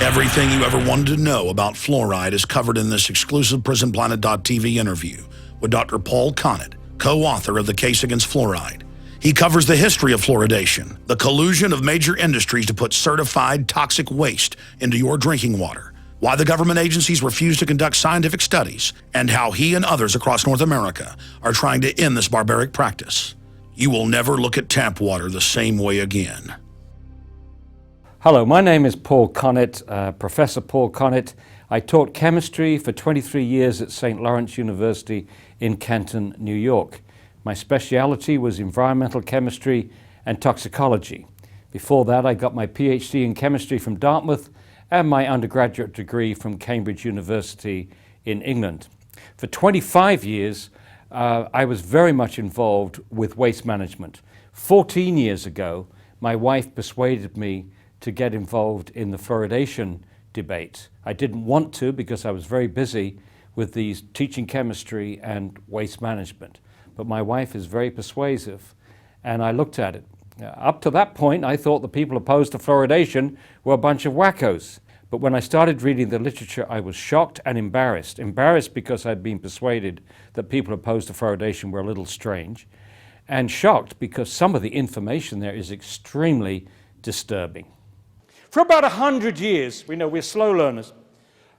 Everything you ever wanted to know about fluoride is covered in this exclusive PrisonPlanet.tv interview with Dr. Paul Connett, co-author of The Case Against Fluoride. He covers the history of fluoridation, the collusion of major industries to put certified toxic waste into your drinking water, why the government agencies refuse to conduct scientific studies, and how he and others across North America are trying to end this barbaric practice. You will never look at tap water the same way again. Hello, my name is Paul Connett, Professor Paul Connett. I taught chemistry for 23 years at St. Lawrence University in Canton, New York. My specialty was environmental chemistry and toxicology. Before that, I got my PhD in chemistry from Dartmouth and my undergraduate degree from Cambridge University in England. For 25 years, I was very much involved with waste management. 14 years ago, my wife persuaded me to get involved in the fluoridation debate. I didn't want to because I was very busy with these teaching chemistry and waste management. But my wife is very persuasive, and I looked at it. Up to that point, I thought the people opposed to fluoridation were a bunch of wackos. But when I started reading the literature, I was shocked and embarrassed. Embarrassed because I'd been persuaded that people opposed to fluoridation were a little strange, and shocked because some of the information there is extremely disturbing. For about 100 years, we know we're slow learners,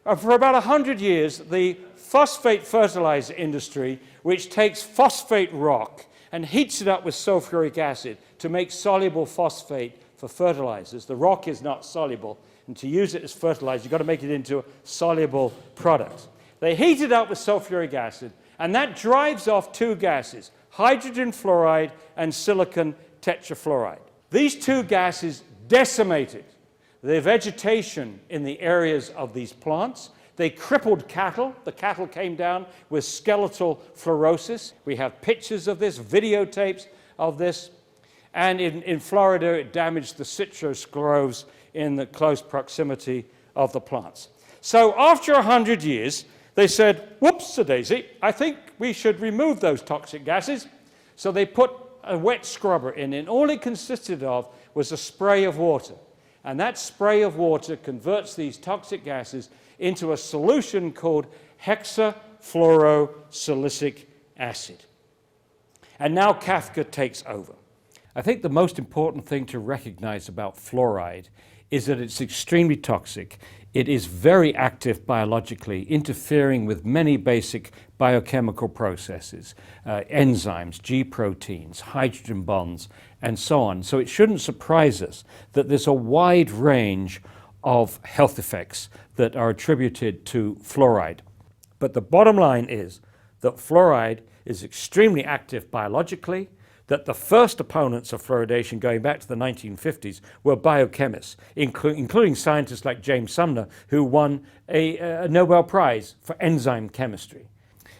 for about 100 years, the phosphate fertilizer industry, which takes phosphate rock and heats it up with sulfuric acid to make soluble phosphate for fertilizers. The rock is not soluble, and to use it as fertilizer, you've got to make it into a soluble product. They heat it up with sulfuric acid, and that drives off two gases, hydrogen fluoride and silicon tetrafluoride. These two gases decimated the vegetation in the areas of these plants. They crippled cattle. The cattle came down with skeletal fluorosis. We have pictures of this, videotapes of this. And in Florida, it damaged the citrus groves in the close proximity of the plants. So after 100 years, they said, whoops-a-daisy, I think we should remove those toxic gases. So they put a wet scrubber in, and all it consisted of was a spray of water. And that spray of water converts these toxic gases into a solution called hexafluorosilicic acid. And now Kafka takes over. I think the most important thing to recognize about fluoride is that it's extremely toxic. It is very active biologically, interfering with many basic biochemical processes, enzymes, G proteins, hydrogen bonds, and so on. So it shouldn't surprise us that there's a wide range of health effects that are attributed to fluoride. But the bottom line is that fluoride is extremely active biologically, that the first opponents of fluoridation going back to the 1950s were biochemists, including scientists like James Sumner, who won a Nobel Prize for enzyme chemistry.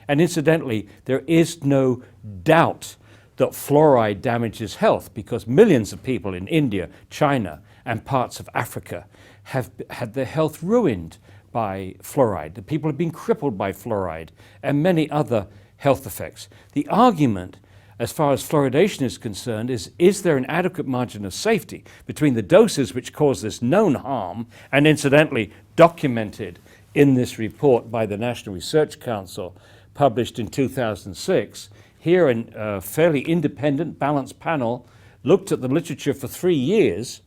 And incidentally, there is no doubt that fluoride damages health because millions of people in India, China, and parts of Africa have had their health ruined by fluoride. The people have been crippled by fluoride and many other health effects. The argument as far as fluoridation is concerned is there an adequate margin of safety between the doses which cause this known harm and incidentally documented in this report by the National Research Council published in 2006. Here a fairly independent, balanced panel looked at the literature for 3 years,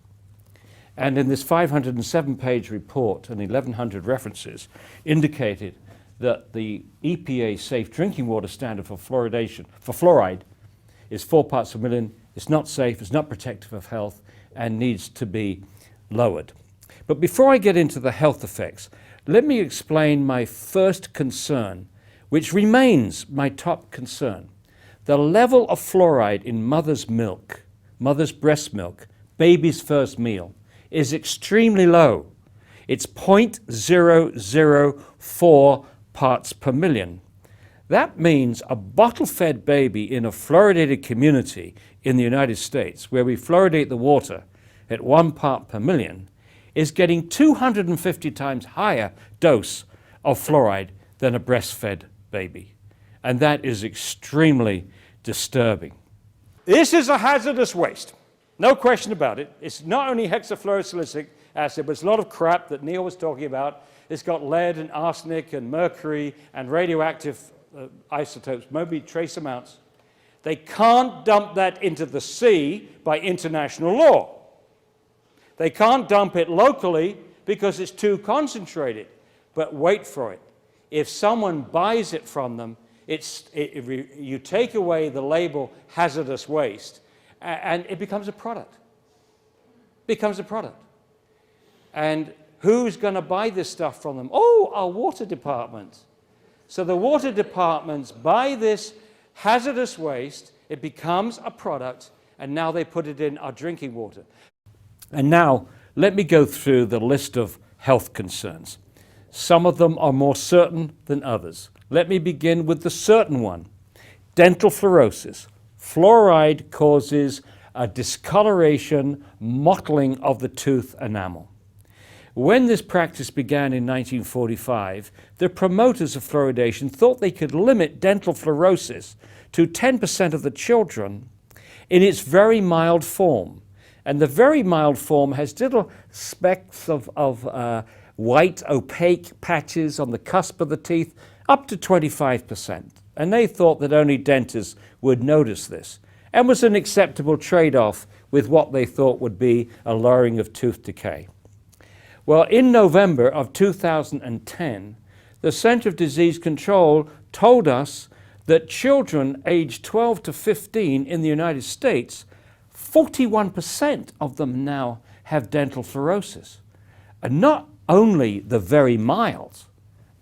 and in this 507-page report and 1,100 references indicated that the EPA safe drinking water standard for fluoride is 4 parts per million. It's not safe, it's not protective of health, and needs to be lowered. But before I get into the health effects, let me explain my first concern, which remains my top concern. The level of fluoride in mother's milk, mother's breast milk, baby's first meal, is extremely low. It's 0.004 parts per million. That means a bottle-fed baby in a fluoridated community in the United States, where we fluoridate the water at 1 part per million, is getting 250 times higher dose of fluoride than a breastfed baby. And that is extremely disturbing. This is a hazardous waste. No question about it. It's not only hexafluorosilicic, acid, but it's a lot of crap that Neil was talking about. It's got lead and arsenic and mercury and radioactive isotopes, maybe trace amounts. They can't dump that into the sea by international law. They can't dump it locally because it's too concentrated. But wait for it. If someone buys it from them, you take away the label hazardous waste, and it becomes a product. Becomes a product. And who's going to buy this stuff from them? Oh, our water department. So the water departments buy this hazardous waste, it becomes a product, and now they put it in our drinking water. And now, let me go through the list of health concerns. Some of them are more certain than others. Let me begin with the certain one. Dental fluorosis. Fluoride causes a discoloration, mottling of the tooth enamel. When this practice began in 1945, the promoters of fluoridation thought they could limit dental fluorosis to 10% of the children in its very mild form. And the very mild form has little specks of white, opaque patches on the cusp of the teeth, up to 25%. And they thought that only dentists would notice this, and was an acceptable trade-off with what they thought would be a lowering of tooth decay. Well, in November of 2010, the Center of Disease Control told us that children aged 12 to 15 in the United States, 41% of them now have dental fluorosis. And not only the very mild,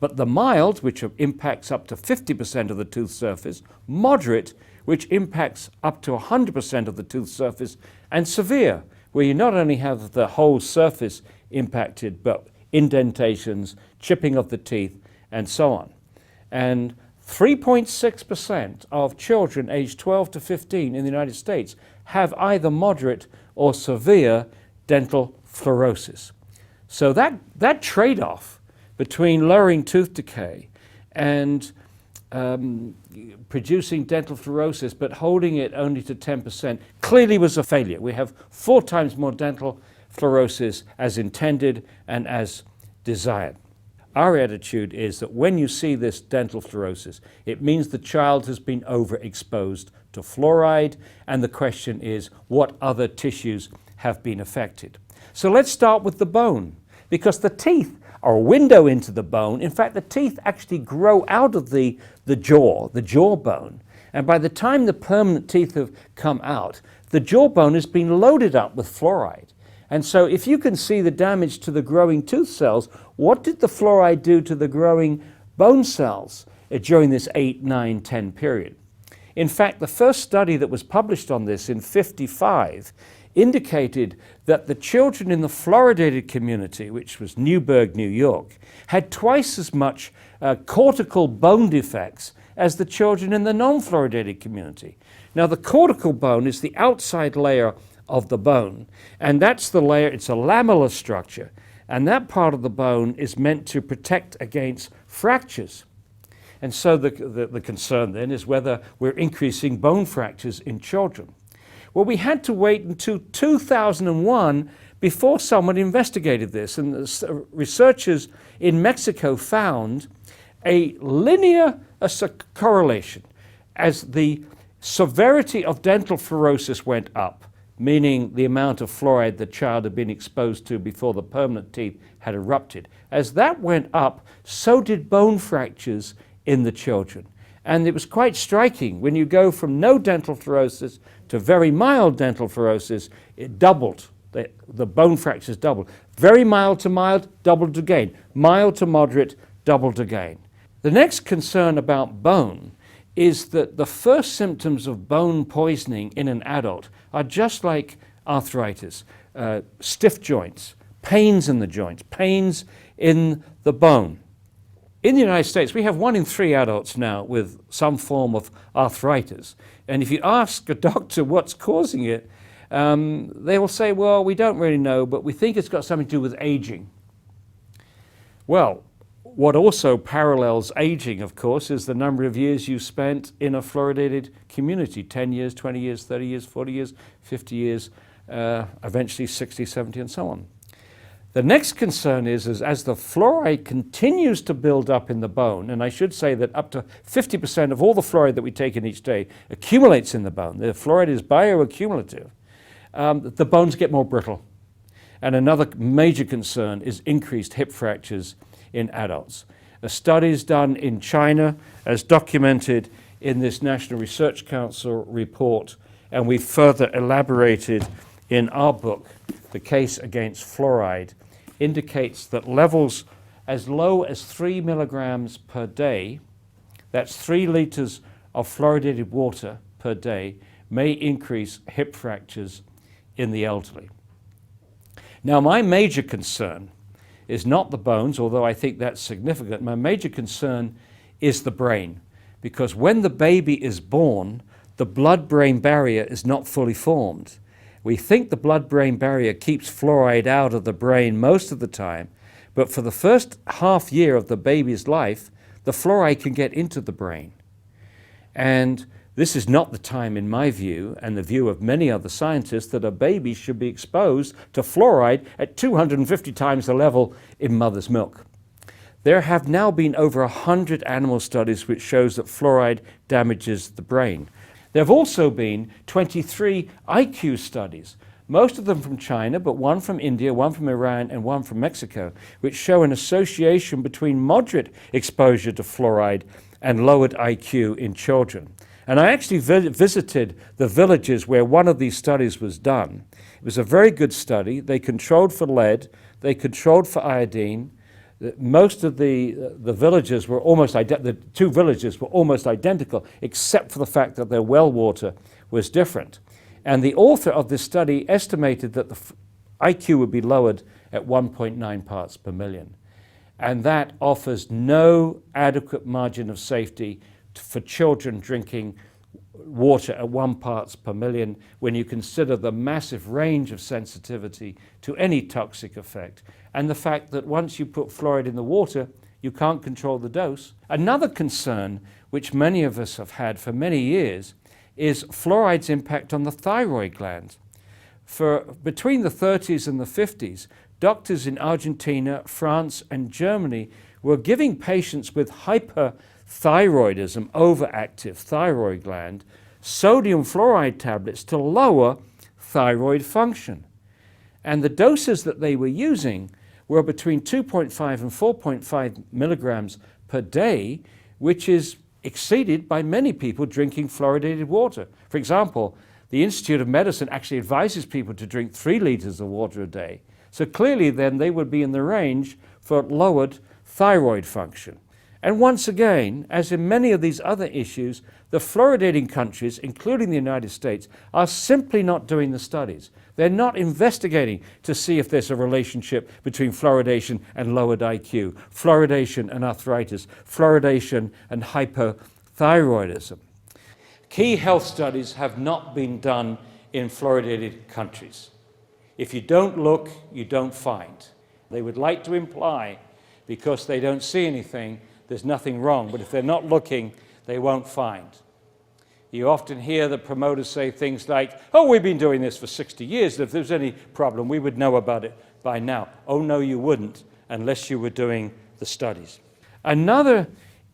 but the mild, which impacts up to 50% of the tooth surface, moderate, which impacts up to 100% of the tooth surface, and severe, where you not only have the whole surface impacted, but indentations, chipping of the teeth, and so on. And 3.6% of children aged 12 to 15 in the United States have either moderate or severe dental fluorosis. So that trade-off between lowering tooth decay and producing dental fluorosis, but holding it only to 10%, clearly was a failure. We have 4 times more dental fluorosis as intended and as desired. Our attitude is that when you see this dental fluorosis, it means the child has been overexposed to fluoride, and the question is, what other tissues have been affected? So let's start with the bone, because the teeth are a window into the bone. In fact, the teeth actually grow out of the jawbone, and by the time the permanent teeth have come out, the jawbone has been loaded up with fluoride. And so if you can see the damage to the growing tooth cells, what did the fluoride do to the growing bone cells during this 8, 9, 10 period? In fact, the first study that was published on this in 1955 indicated that the children in the fluoridated community, which was Newburgh, New York, had twice as much cortical bone defects as the children in the non-fluoridated community. Now, the cortical bone is the outside layer of the bone, and that's the layer, it's a lamellar structure, and that part of the bone is meant to protect against fractures. And so the concern then is whether we're increasing bone fractures in children. Well, we had to wait until 2001 before someone investigated this, and the researchers in Mexico found a linear correlation. As the severity of dental fluorosis went up, meaning the amount of fluoride the child had been exposed to before the permanent teeth had erupted. As that went up, so did bone fractures in the children. And it was quite striking. When you go from no dental fluorosis to very mild dental fluorosis, it doubled. The bone fractures doubled. Very mild to mild, doubled again. Mild to moderate, doubled again. The next concern about bone is that the first symptoms of bone poisoning in an adult are just like arthritis, stiff joints, pains in the joints, pains in the bone. In the United States, we have 1 in 3 adults now with some form of arthritis. And if you ask a doctor what's causing it, they will say, well, we don't really know, but we think it's got something to do with aging. Well, what also parallels aging, of course, is the number of years you spent in a fluoridated community, 10 years, 20 years, 30 years, 40 years, 50 years, eventually 60, 70, and so on. The next concern is as the fluoride continues to build up in the bone, and I should say that up to 50% of all the fluoride that we take in each day accumulates in the bone. The fluoride is bioaccumulative. The bones get more brittle. And another major concern is increased hip fractures in adults. A studies done in China, as documented in this National Research Council report, and we further elaborated in our book, The Case Against Fluoride, indicates that levels as low as 3 milligrams per day, that's 3 liters of fluoridated water per day, may increase hip fractures in the elderly. Now, my major concern is not the bones, although I think that's significant. My major concern is the brain, because when the baby is born, the blood-brain barrier is not fully formed. We think the blood-brain barrier keeps fluoride out of the brain most of the time, but for the first half year of the baby's life, the fluoride can get into the brain. And this is not the time, in my view, and the view of many other scientists, that a baby should be exposed to fluoride at 250 times the level in mother's milk. There have now been over 100 animal studies which shows that fluoride damages the brain. There have also been 23 IQ studies, most of them from China, but one from India, one from Iran, and one from Mexico, which show an association between moderate exposure to fluoride and lowered IQ in children. And I actually visited the villages where one of these studies was done. It was a very good study. They controlled for lead, they controlled for iodine. Most of the villages were almost the 2 villages were almost identical, except for the fact that their well water was different. And the author of this study estimated that the IQ would be lowered at 1.9 parts per million. And that offers no adequate margin of safety for children drinking water at 1 parts per million when you consider the massive range of sensitivity to any toxic effect, and the fact that once you put fluoride in the water, you can't control the dose. Another concern, which many of us have had for many years, is fluoride's impact on the thyroid gland. For between the 30s and the 50s, doctors in Argentina, France, and Germany were giving patients with hyperthyroidism, overactive thyroid gland, sodium fluoride tablets to lower thyroid function. And the doses that they were using were between 2.5 and 4.5 milligrams per day, which is exceeded by many people drinking fluoridated water. For example, the Institute of Medicine actually advises people to drink 3 liters of water a day. So clearly then they would be in the range for lowered thyroid function. And once again, as in many of these other issues, the fluoridating countries, including the United States, are simply not doing the studies. They're not investigating to see if there's a relationship between fluoridation and lowered IQ, fluoridation and arthritis, fluoridation and hypothyroidism. Key health studies have not been done in fluoridated countries. If you don't look, you don't find. They would like to imply, because they don't see anything, there's nothing wrong. But if they're not looking, they won't find. You often hear the promoters say things like, oh, we've been doing this for 60 years. If there's any problem, we would know about it by now. Oh, no, you wouldn't, unless you were doing the studies. Another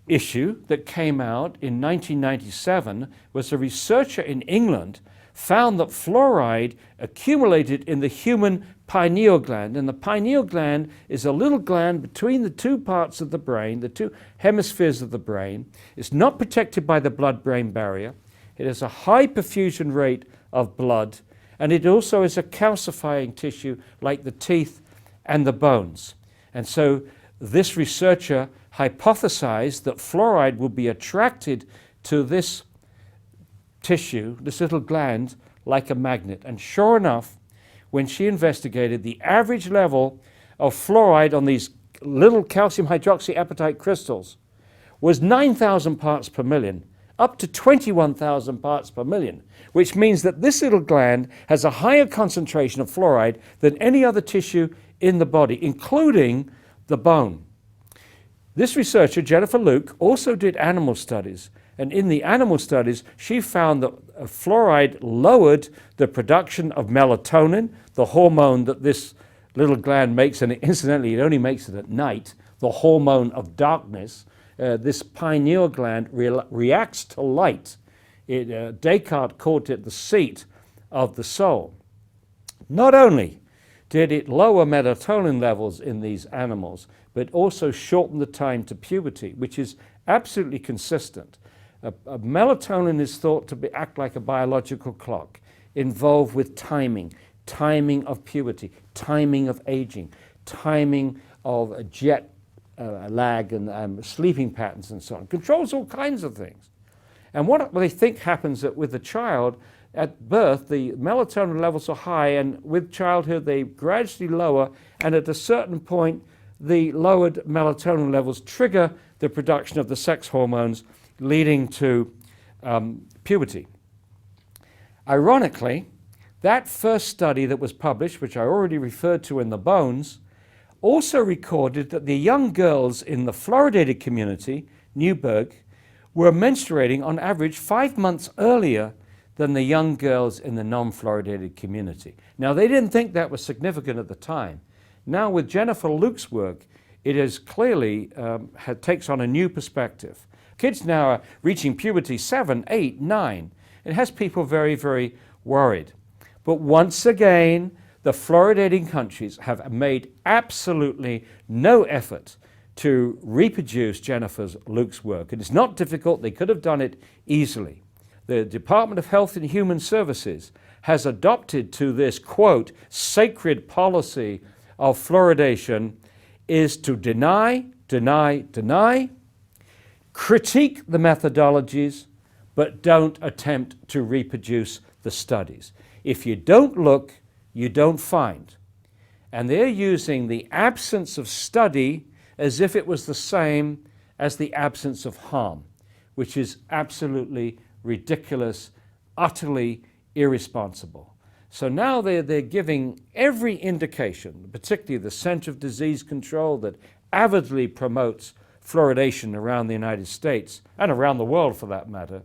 issue that came out in 1997 was a researcher in England found that fluoride accumulated in the human pineal gland. And the pineal gland is a little gland between the 2 parts of the brain, the 2 hemispheres of the brain. It's not protected by the blood-brain barrier. It has a high perfusion rate of blood, and it also is a calcifying tissue like the teeth and the bones. And so this researcher hypothesized that fluoride would be attracted to this tissue, this little gland, like a magnet. And sure enough, when she investigated, the average level of fluoride on these little calcium hydroxyapatite crystals was 9,000 parts per million, up to 21,000 parts per million, which means that this little gland has a higher concentration of fluoride than any other tissue in the body, including the bone. This researcher, Jennifer Luke, also did animal studies. And in the animal studies, she found that fluoride lowered the production of melatonin, the hormone that this little gland makes, and incidentally it only makes it at night, the hormone of darkness. This pineal gland reacts to light. Descartes called it the seat of the soul. Not only did it lower melatonin levels in these animals, but also shorten the time to puberty, which is absolutely consistent. Melatonin is thought to act like a biological clock, involved with timing of puberty, timing of aging, timing of jet lag and sleeping patterns and so on. Controls all kinds of things. And what they think happens that with the child, at birth, the melatonin levels are high, and with childhood, they gradually lower, and at a certain point, the lowered melatonin levels trigger the production of the sex hormones, leading to puberty. Ironically, that first study that was published, which I already referred to in the bones, also recorded that the young girls in the fluoridated community, Newburgh, were menstruating on average 5 months earlier than the young girls in the non-fluoridated community. Now, they didn't think that was significant at the time. Now, with Jennifer Luke's work, it is clearly takes on a new perspective. Kids now are reaching puberty 7, 8, 9. It has people very, very worried. But once again, the fluoridating countries have made absolutely no effort to reproduce Jennifer Luke's work. And it's not difficult. They could have done it easily. The Department of Health and Human Services has adopted to this, quote, sacred policy of fluoridation is to deny, critique the methodologies, but don't attempt to reproduce the studies. If you don't look, you don't find. And they're using the absence of study as if it was the same as the absence of harm, which is absolutely ridiculous, utterly irresponsible. So now they're giving every indication, particularly the Center of Disease Control that avidly promotes fluoridation around the United States, and around the world for that matter.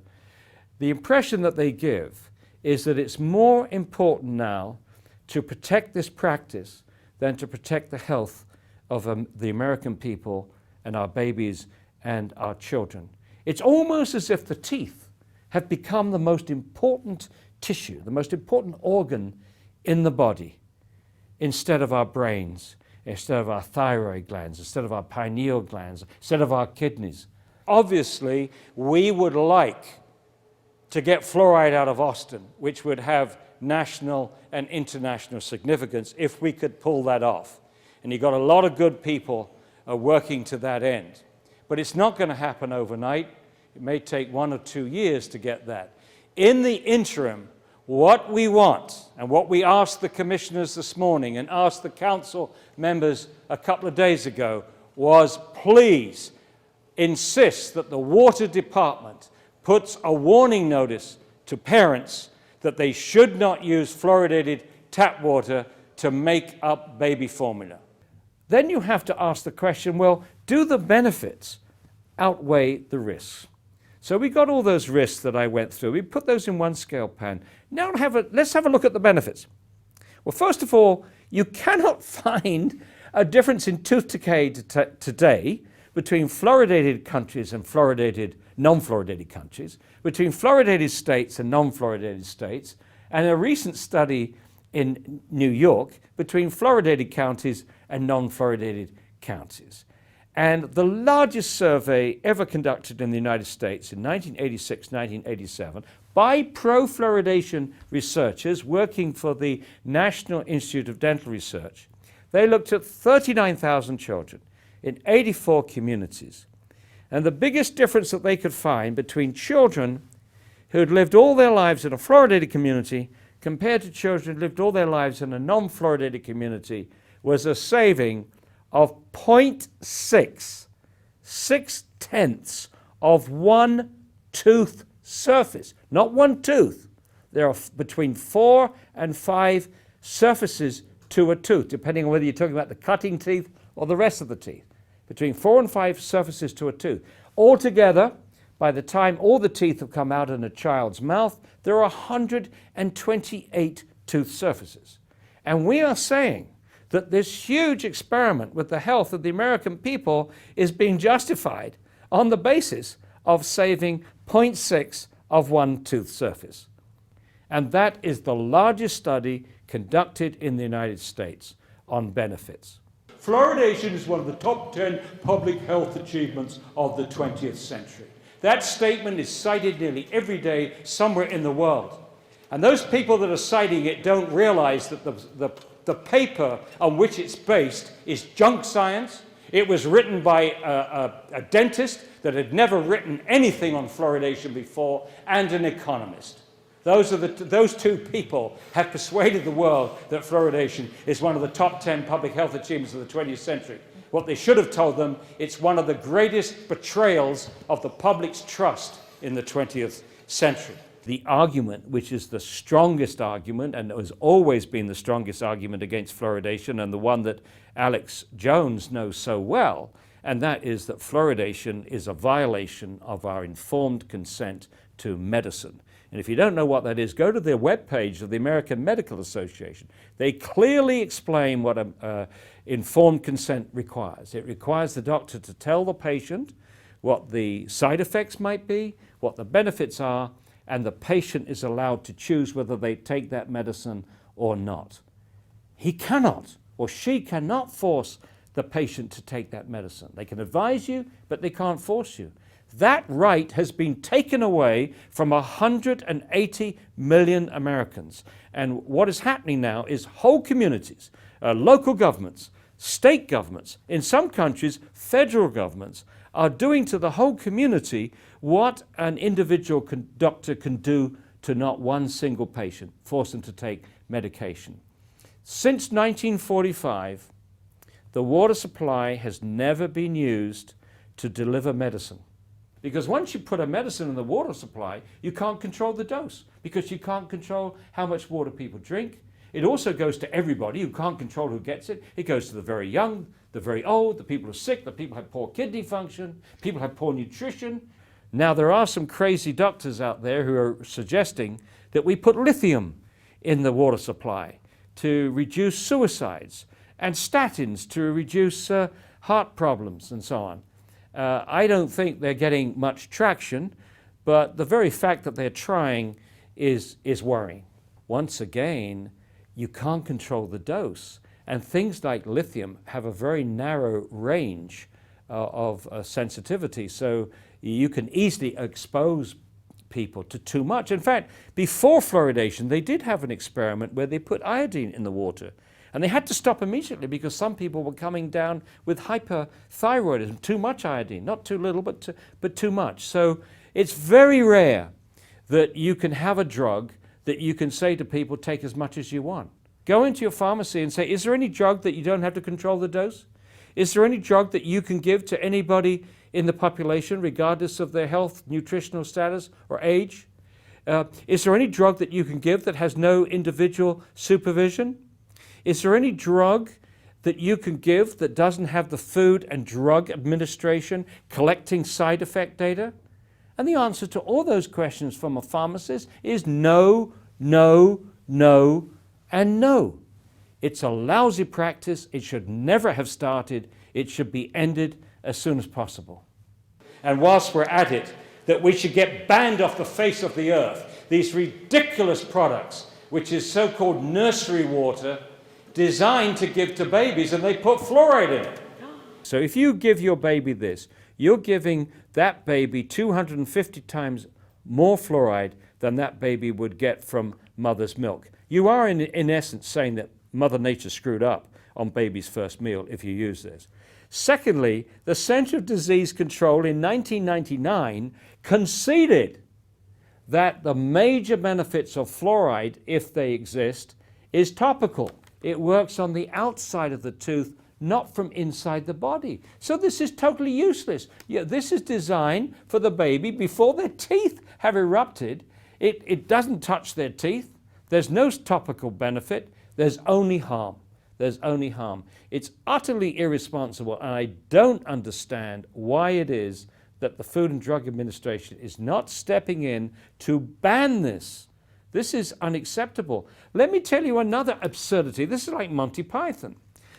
The impression that they give is that it's more important now to protect this practice than to protect the health of the American people and our babies and our children. It's almost as if the teeth have become the most important tissue, the most important organ in the body, instead of our brains, instead of our thyroid glands, instead of our pineal glands, instead of our kidneys. Obviously, we would like to get fluoride out of Austin, which would have national and international significance if we could pull that off. And you've got a lot of good people working to that end. But it's not going to happen overnight. It may take 1 or 2 years to get that. In the interim, what we want, and what we asked the commissioners this morning and asked the council members a couple of days ago, was please insist that the water department puts a warning notice to parents that they should not use fluoridated tap water to make up baby formula. Then you have to ask the question, well, do the benefits outweigh the risks? So we got all those risks that I went through. We put those in one scale pan. Now let's have a look at the benefits. Well, first of all, you cannot find a difference in tooth decay today between fluoridated countries and non-fluoridated countries, between fluoridated states and non-fluoridated states, and a recent study in New York between fluoridated counties and non-fluoridated counties. And the largest survey ever conducted in the United States in 1986-1987 by pro-fluoridation researchers working for the National Institute of Dental Research, they looked at 39,000 children in 84 communities. And the biggest difference that they could find between children who had lived all their lives in a fluoridated community compared to children who lived all their lives in a non-fluoridated community was a saving of 0.6, 6/10 of one tooth surface. Not one tooth. There are between 4 and 5 surfaces to a tooth, depending on whether you're talking about the cutting teeth or the rest of the teeth. Between 4 and 5 surfaces to a tooth. Altogether, by the time all the teeth have come out in a child's mouth, there are 128 tooth surfaces. And we are saying that this huge experiment with the health of the American people is being justified on the basis of saving 0.6 of one tooth surface. And that is the largest study conducted in the United States on benefits. Fluoridation is one of the top 10 public health achievements of the 20th century. That statement is cited nearly every day somewhere in the world. And those people that are citing it don't realize that the paper on which it's based is junk science. It was written by a dentist that had never written anything on fluoridation before, and an economist. Those two people have persuaded the world that fluoridation is one of the top 10 public health achievements of the 20th century. What they should have told them, it's one of the greatest betrayals of the public's trust in the 20th century. The argument, which is the strongest argument, and has always been the strongest argument against fluoridation, and the one that Alex Jones knows so well, and that is that fluoridation is a violation of our informed consent to medicine. And if you don't know what that is, go to the webpage of the American Medical Association. They clearly explain what informed consent requires. It requires the doctor to tell the patient what the side effects might be, what the benefits are, and the patient is allowed to choose whether they take that medicine or not. He cannot, or she cannot, force the patient to take that medicine. They can advise you, but they can't force you. That right has been taken away from 180 million Americans. And what is happening now is whole communities, local governments, state governments, in some countries, federal governments, are doing to the whole community what an individual doctor can do to not one single patient, force them to take medication. Since 1945, the water supply has never been used to deliver medicine. Because once you put a medicine in the water supply, you can't control the dose, because you can't control how much water people drink. It also goes to everybody. You can't control who gets it. It goes to the very young, the very old, the people who are sick, the people who have poor kidney function, people who have poor nutrition. Now, there are some crazy doctors out there who are suggesting that we put lithium in the water supply to reduce suicides, and statins to reduce heart problems and so on. I don't think they're getting much traction, but the very fact that they're trying is worrying. Once again, you can't control the dose, and things like lithium have a very narrow range of sensitivity, so you can easily expose people to too much. In fact, before fluoridation, they did have an experiment where they put iodine in the water. And they had to stop immediately because some people were coming down with hyperthyroidism, too much iodine, not too little, but too much. So it's very rare that you can have a drug that you can say to people, take as much as you want. Go into your pharmacy and say, is there any drug that you don't have to control the dose? Is there any drug that you can give to anybody in the population, regardless of their health, nutritional status, or age? Is there any drug that you can give that has no individual supervision? Is there any drug that you can give that doesn't have the Food and Drug Administration collecting side effect data? And the answer to all those questions from a pharmacist is no, no, no, and no. It's a lousy practice. It should never have started. It should be ended as soon as possible. And whilst we're at it, that we should get banned off the face of the earth, these ridiculous products, which is so-called nursery water, designed to give to babies, and they put fluoride in it. So if you give your baby this, you're giving that baby 250 times more fluoride than that baby would get from mother's milk. You are in essence saying that Mother Nature screwed up on baby's first meal if you use this. Secondly, the Center of Disease Control in 1999 conceded that the major benefits of fluoride, if they exist, is topical. It works on the outside of the tooth, not from inside the body. So this is totally useless. Yeah, this is designed for the baby before their teeth have erupted. It doesn't touch their teeth. There's no topical benefit. There's only harm. There's only harm. It's utterly irresponsible, and I don't understand why it is that the Food and Drug Administration is not stepping in to ban this. This is unacceptable. Let me tell you another absurdity. This is like Monty Python.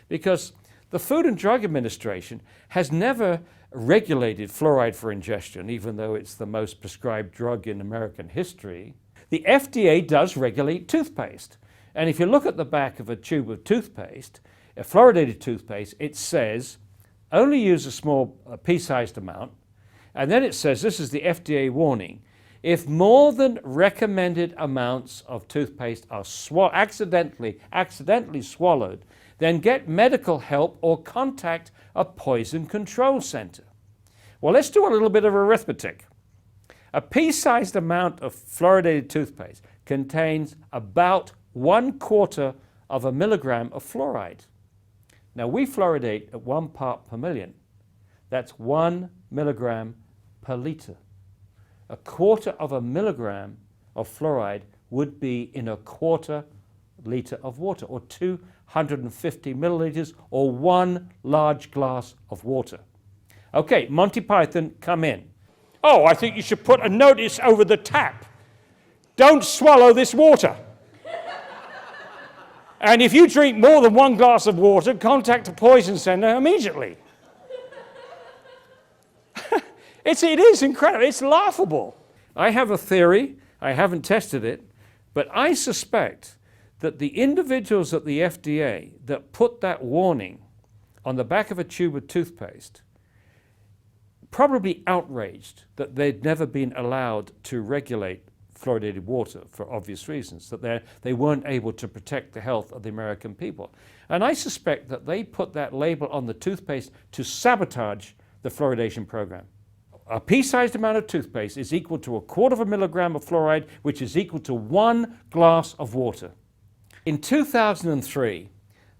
because the Food and Drug Administration has never regulated fluoride for ingestion, even though it's the most prescribed drug in American history. The FDA does regulate toothpaste. And if you look at the back of a tube of toothpaste, a fluoridated toothpaste, it says only use a small pea-sized amount. And then it says, this is the FDA warning, if more than recommended amounts of toothpaste are accidentally swallowed, then get medical help or contact a poison control center. Well, let's do a little bit of arithmetic. A pea-sized amount of fluoridated toothpaste contains about 1/4 of a milligram of fluoride. Now, we fluoridate at 1 part per million. That's 1 milligram per liter. 1/4 of a milligram of fluoride would be in 1/4 liter of water, or 250 milliliters, or 1 large glass of water. Okay, Monty Python, come in. Oh, I think you should put a notice over the tap. Don't swallow this water. And if you drink more than 1 glass of water, contact a poison center immediately. It is incredible. It's laughable. I have a theory. I haven't tested it, but I suspect that the individuals at the FDA that put that warning on the back of a tube of toothpaste probably outraged that they'd never been allowed to regulate fluoridated water for obvious reasons, that they weren't able to protect the health of the American people. And I suspect that they put that label on the toothpaste to sabotage the fluoridation program. A pea-sized amount of toothpaste is equal to 1/4 of a milligram of fluoride, which is equal to 1 glass of water. In 2003,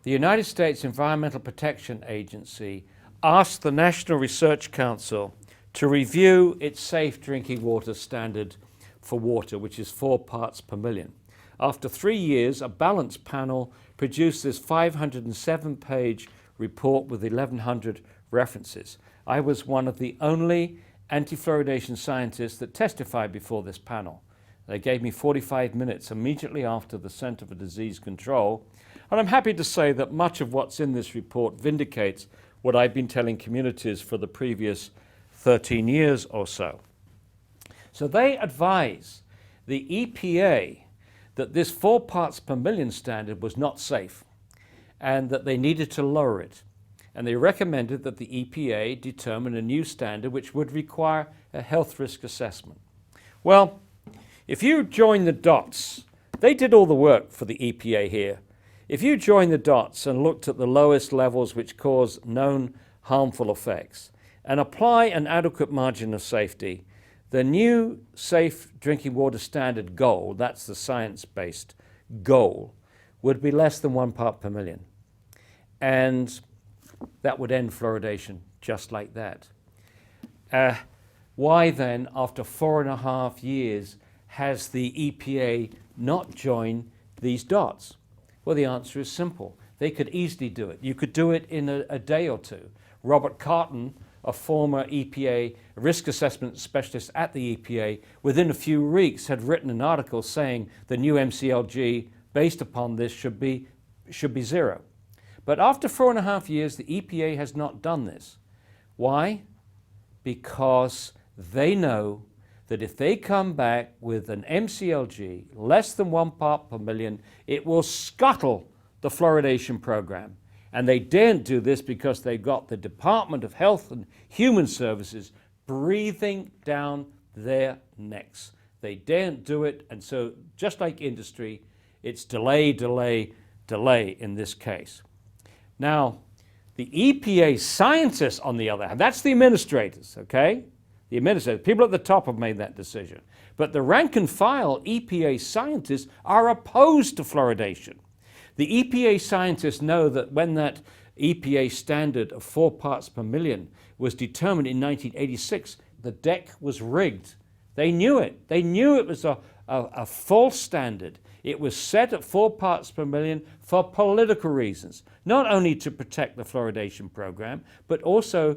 the United States Environmental Protection Agency asked the National Research Council to review its safe drinking water standard for water, which is 4 parts per million. After 3 years, a balance panel produced this 507-page report with 1,100 references. I was one of the only anti-fluoridation scientists that testified before this panel. They gave me 45 minutes immediately after the Center for Disease Control, and I'm happy to say that much of what's in this report vindicates what I've been telling communities for the previous 13 years or so. So they advise the EPA that this 4 parts per million standard was not safe and that they needed to lower it. And they recommended that the EPA determine a new standard which would require a health risk assessment. Well, if you join the dots, they did all the work for the EPA here. If you join the dots and looked at the lowest levels which cause known harmful effects and apply an adequate margin of safety, the new safe drinking water standard goal, that's the science-based goal, would be less than 1 part per million. And that would end fluoridation just like that. Why then, after 4.5 years, has the EPA not joined these dots? Well, the answer is simple. They could easily do it. You could do it in a day or two. Robert Carton, a former EPA risk assessment specialist at the EPA, within a few weeks had written an article saying the new MCLG based upon this should be 0. But after 4.5 years, the EPA has not done this. Why? Because they know that if they come back with an MCLG less than 1 part per million, it will scuttle the fluoridation program. And they daren't do this because they've got the Department of Health and Human Services breathing down their necks. They daren't do it, and so just like industry, it's delay, delay, delay in this case. Now, the EPA scientists, on the other hand, that's the administrators, okay? The administrators, people at the top have made that decision. But the rank and file EPA scientists are opposed to fluoridation. The EPA scientists know that when that EPA standard of 4 parts per million was determined in 1986, the deck was rigged. They knew it. They knew it was a false standard. It was set at 4 parts per million for political reasons, not only to protect the fluoridation program, but also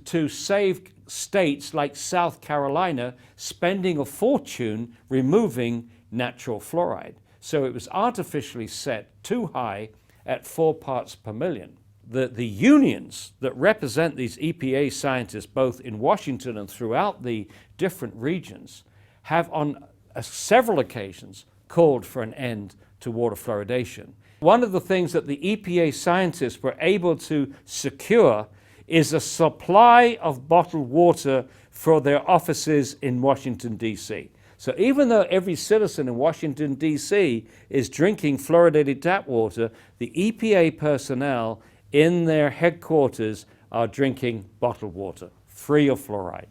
to save states like South Carolina spending a fortune removing natural fluoride. So it was artificially set too high at 4 parts per million. the unions that represent these EPA scientists, both in Washington and throughout the different regions, have on several occasions called for an end to water fluoridation. One of the things that the EPA scientists were able to secure is a supply of bottled water for their offices in Washington, D.C. So even though every citizen in Washington, D.C. is drinking fluoridated tap water, the EPA personnel in their headquarters are drinking bottled water, free of fluoride.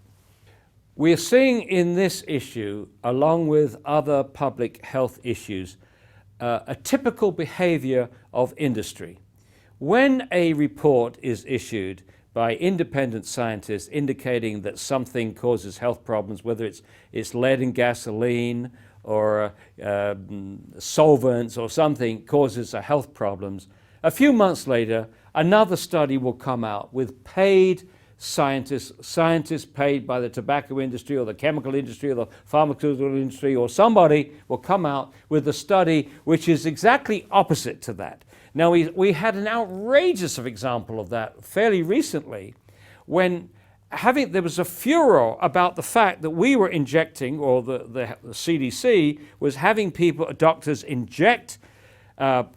We are seeing in this issue, along with other public health issues, a typical behavior of industry. When a report is issued by independent scientists indicating that something causes health problems, whether it's lead in gasoline or solvents or something causes health problems, a few months later, another study will come out with paid scientists paid by the tobacco industry or the chemical industry or the pharmaceutical industry, or somebody will come out with a study which is exactly opposite to that. Now, we had an outrageous example of that fairly recently when there was a furor about the fact that we were injecting, or the CDC was having doctors inject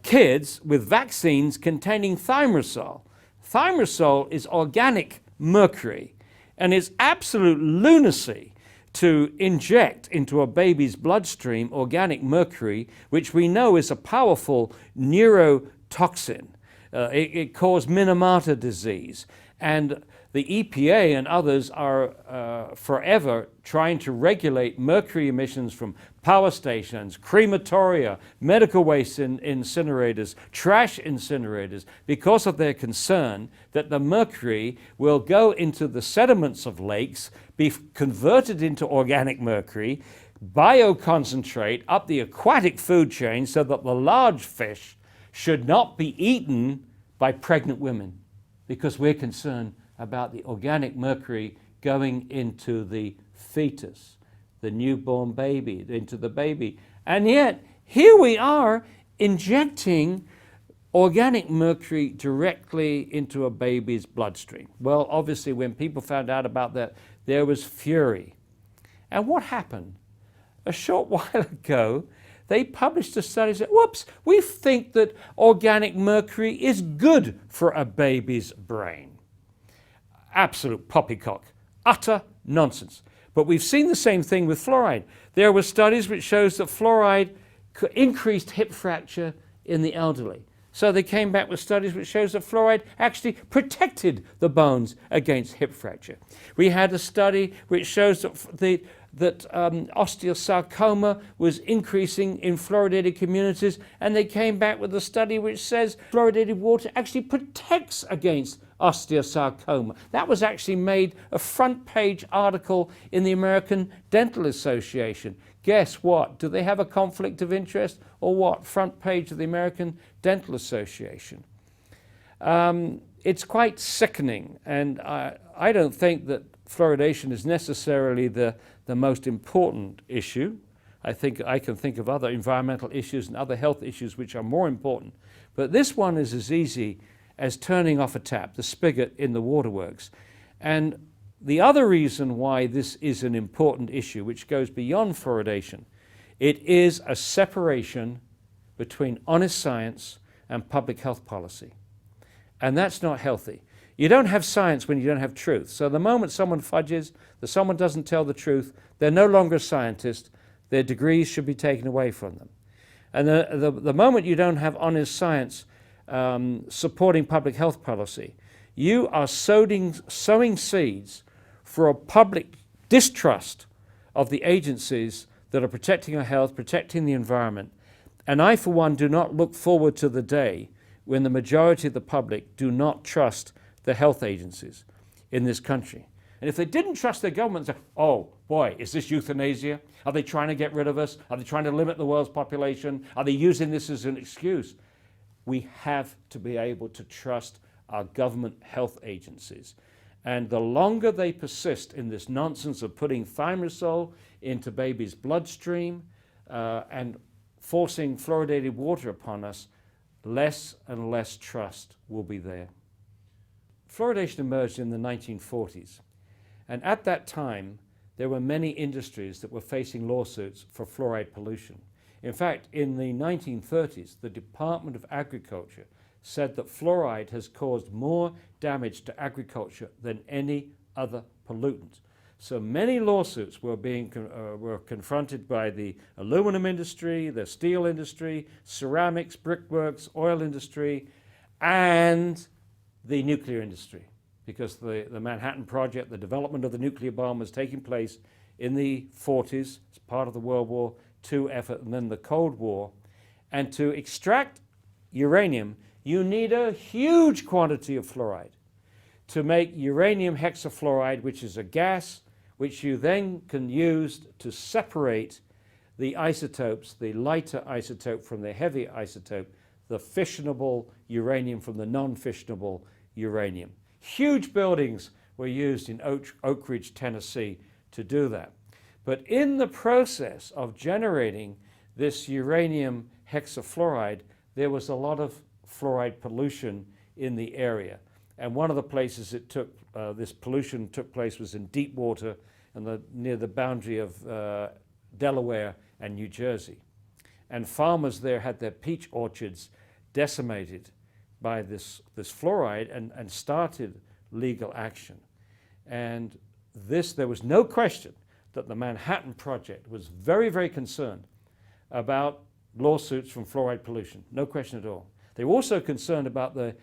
kids with vaccines containing thimerosal. Thimerosal is organic mercury, and it's absolute lunacy to inject into a baby's bloodstream organic mercury, which we know is a powerful neurotoxin. It caused Minamata disease, and the EPA and others are forever trying to regulate mercury emissions from power stations, crematoria, medical waste incinerators, trash incinerators, because of their concern that the mercury will go into the sediments of lakes, be converted into organic mercury, bioconcentrate up the aquatic food chain so that the large fish should not be eaten by pregnant women, because we're concerned about the organic mercury going into the fetus, the newborn baby, into the baby. And yet, here we are injecting organic mercury directly into a baby's bloodstream. Well, obviously, when people found out about that, there was fury. And what happened? A short while ago, they published a study that said, whoops, we think that organic mercury is good for a baby's brain. Absolute poppycock, utter nonsense. But we've seen the same thing with fluoride. There were studies which shows that fluoride increased hip fracture in the elderly. So they came back with studies which shows that fluoride actually protected the bones against hip fracture. We had a study which shows that osteosarcoma was increasing in fluoridated communities, and they came back with a study which says fluoridated water actually protects against osteosarcoma. That was actually made a front page article in the American Dental Association. Guess what? Do they have a conflict of interest or what? Front page of the American Dental Association. It's quite sickening, and I don't think that fluoridation is necessarily the most important issue. I think I can think of other environmental issues and other health issues which are more important. But this one is as easy as turning off a tap, the spigot in the waterworks. And the other reason why this is an important issue, which goes beyond fluoridation, it is a separation between honest science and public health policy. And that's not healthy. You don't have science when you don't have truth. So the moment someone fudges, that someone doesn't tell the truth, they're no longer a scientist. Their degrees should be taken away from them. And the moment you don't have honest science supporting public health policy, you are sowing seeds for a public distrust of the agencies that are protecting our health, protecting the environment. And I, for one, do not look forward to the day when the majority of the public do not trust the health agencies in this country. And if they didn't trust their government, say, oh boy, is this euthanasia? Are they trying to get rid of us? Are they trying to limit the world's population? Are they using this as an excuse? We have to be able to trust our government health agencies. And the longer they persist in this nonsense of putting thimerosal into babies' bloodstream and forcing fluoridated water upon us, less and less trust will be there. Fluoridation emerged in the 1940s. And at that time, there were many industries that were facing lawsuits for fluoride pollution. In fact, in the 1930s, the Department of Agriculture said that fluoride has caused more damage to agriculture than any other pollutant. So many lawsuits were were confronted by the aluminum industry, the steel industry, ceramics, brickworks, oil industry, and the nuclear industry, because the Manhattan Project, the development of the nuclear bomb, was taking place in the 40s as part of the World War II effort and then the Cold War. And to extract uranium, you need a huge quantity of fluoride to make uranium hexafluoride, which is a gas which you then can use to separate the isotopes, the lighter isotope from the heavy isotope, the fissionable uranium from the non-fissionable uranium. Huge buildings were used in Oak Ridge, Tennessee to do that. But in the process of generating this uranium hexafluoride, there was a lot of fluoride pollution in the area. And one of the places it took, this pollution took place was in deep water and near the boundary of Delaware and New Jersey. And farmers there had their peach orchards decimated by this fluoride and started legal action. And there was no question that the Manhattan Project was very, very concerned about lawsuits from fluoride pollution. No question at all. They were also concerned about the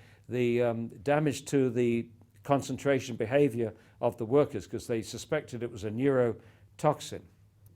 damage to the concentration behavior of the workers because they suspected it was a neurotoxin.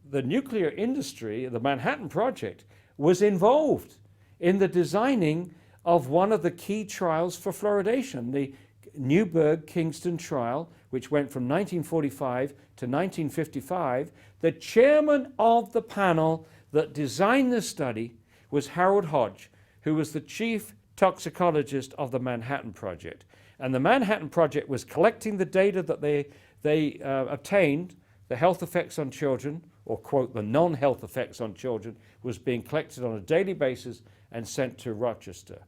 The nuclear industry, the Manhattan Project, was involved in the designing of one of the key trials for fluoridation, the Newburgh-Kingston trial, which went from 1945 to 1955. The chairman of the panel that designed this study was Harold Hodge, who was the chief toxicologist of the Manhattan Project. And the Manhattan Project was collecting the data that they obtained, the health effects on children, or quote, the non-health effects on children, was being collected on a daily basis and sent to Rochester.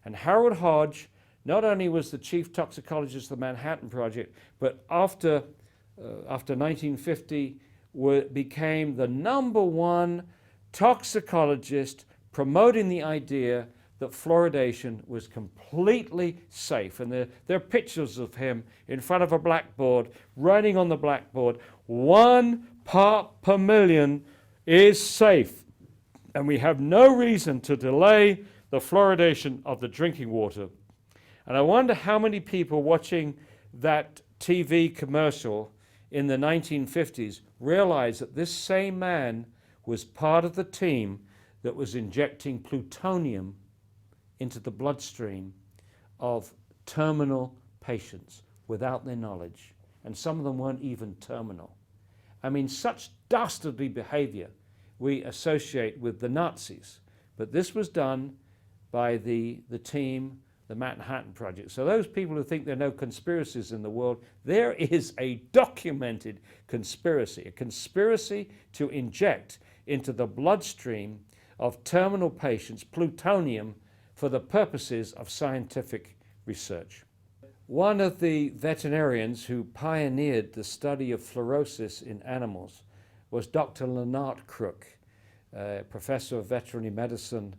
And Harold Hodge not only was the chief toxicologist of the Manhattan Project, but after 1950 became the #1 toxicologist promoting the idea that fluoridation was completely safe. And there are pictures of him in front of a blackboard, writing on the blackboard, 1 part per million is safe. And we have no reason to delay the fluoridation of the drinking water. And I wonder how many people watching that TV commercial in the 1950s realized that this same man was part of the team that was injecting plutonium into the bloodstream of terminal patients without their knowledge. And some of them weren't even terminal. I mean, such dastardly behavior we associate with the Nazis. But this was done by the team, the Manhattan Project. So those people who think there are no conspiracies in the world, there is a documented conspiracy, a conspiracy to inject into the bloodstream of terminal patients plutonium for the purposes of scientific research. One of the veterinarians who pioneered the study of fluorosis in animals was Dr. Lennart Crook, professor of veterinary medicine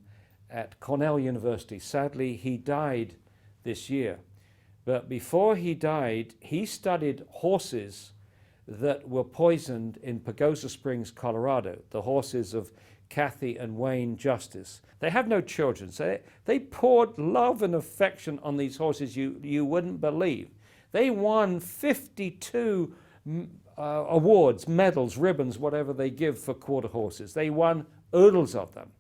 at Cornell University. Sadly, he died this year. But before he died, he studied horses that were poisoned in Pagosa Springs, Colorado, the horses of Kathy and Wayne Justice. They have no children, so they poured love and affection on these horses you wouldn't believe. They won 52 awards, medals, ribbons, whatever they give for quarter horses. They won oodles of them.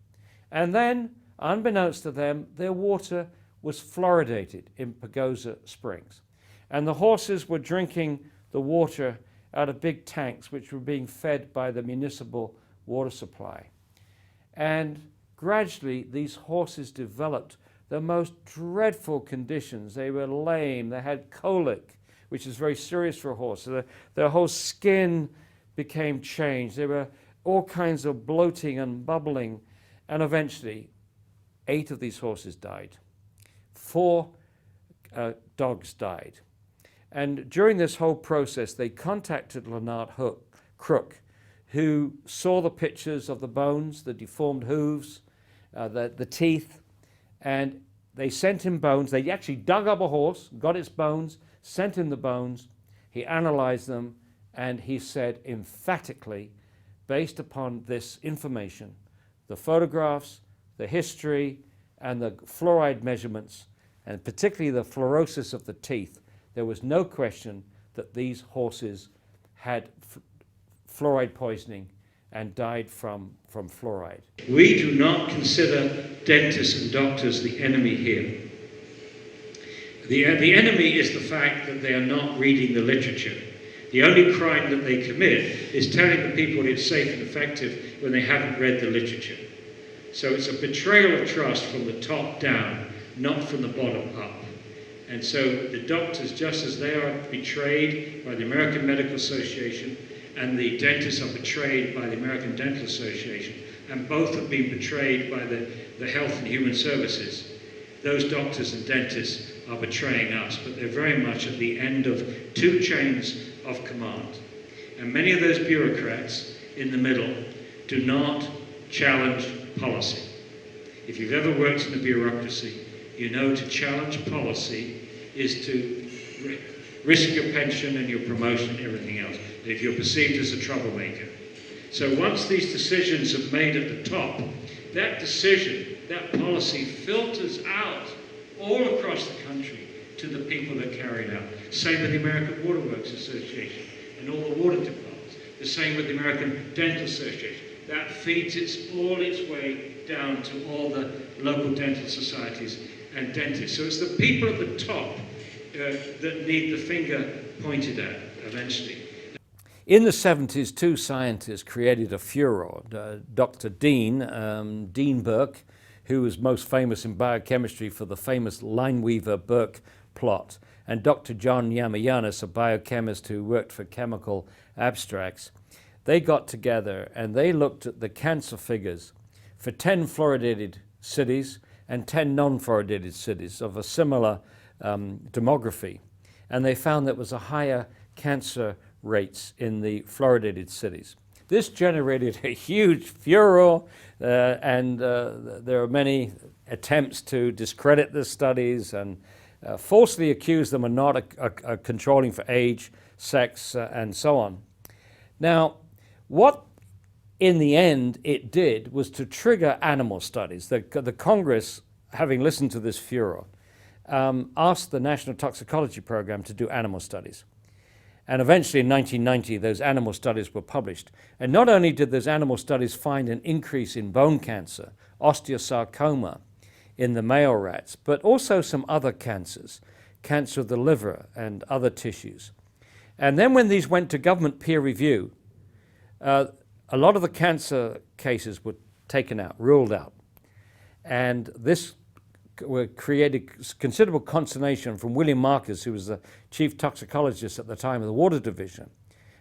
And then, unbeknownst to them, their water was fluoridated in Pagosa Springs. And the horses were drinking the water out of big tanks which were being fed by the municipal water supply. And gradually these horses developed the most dreadful conditions. They were lame, they had colic, which is very serious for a horse. So their whole skin became changed. There were all kinds of bloating and bubbling. And eventually 8 of these horses died. 4 dogs died. And during this whole process, they contacted Leonard Crook, who saw the pictures of the bones, the deformed hooves, the teeth, and they sent him bones. They actually dug up a horse, got its bones, sent him the bones. He analyzed them, and he said emphatically, based upon this information, the photographs, the history, and the fluoride measurements, and particularly the fluorosis of the teeth, there was no question that these horses had fluoride poisoning and died from fluoride. We do not consider dentists and doctors the enemy here. The enemy is the fact that they are not reading the literature. The only crime that they commit is telling the people it's safe and effective when they haven't read the literature. So it's a betrayal of trust from the top down, not from the bottom up. And so the doctors, just as they are betrayed by the American Medical Association, and the dentists are betrayed by the American Dental Association, and both have been betrayed by the Health and Human Services. Those doctors and dentists are betraying us, but they're very much at the end of two chains of command. And many of those bureaucrats in the middle do not challenge policy. If you've ever worked in a bureaucracy, you know to challenge policy is to risk your pension and your promotion and everything else, if you're perceived as a troublemaker. So once these decisions are made at the top, that decision, that policy filters out all across the country to the people that carry it out. Same with the American Water Works Association and all the water departments. The same with the American Dental Association. That feeds all its way down to all the local dental societies and dentists. So it's the people at the top that need the finger pointed at eventually. In the 70s, two scientists created a furor. Dr. Dean Burke, who was most famous in biochemistry for the famous Lineweaver-Burke plot, and Dr. John Yamayanis, a biochemist who worked for Chemical Abstracts. They got together and they looked at the cancer figures for 10 fluoridated cities and 10 non-fluoridated cities of a similar demography. And they found there was a higher cancer rates in the fluoridated cities. This generated a huge furor, and there are many attempts to discredit the studies and falsely accuse them of not controlling for age, sex, and so on. Now, what in the end it did was to trigger animal studies. The Congress, having listened to this furor, asked the National Toxicology Program to do animal studies. And eventually in 1990, those animal studies were published. And not only did those animal studies find an increase in bone cancer, osteosarcoma in the male rats, but also some other cancers, cancer of the liver and other tissues. And then when these went to government peer review, a lot of the cancer cases were taken out, ruled out. And this created considerable consternation from William Marcus, who was the chief toxicologist at the time of the Water Division.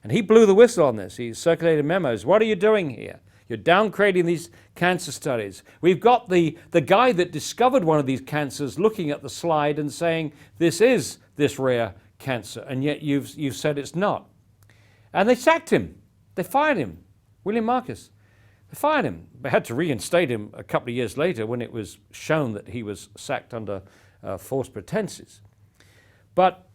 And he blew the whistle on this. He circulated memos. What are you doing here? You're downgrading these cancer studies. We've got the guy that discovered one of these cancers looking at the slide and saying, this is this rare cancer, and yet you've said it's not. And they sacked him. They fired him, William Marcus. They fired him. They had to reinstate him a couple of years later when it was shown that he was sacked under false pretenses. But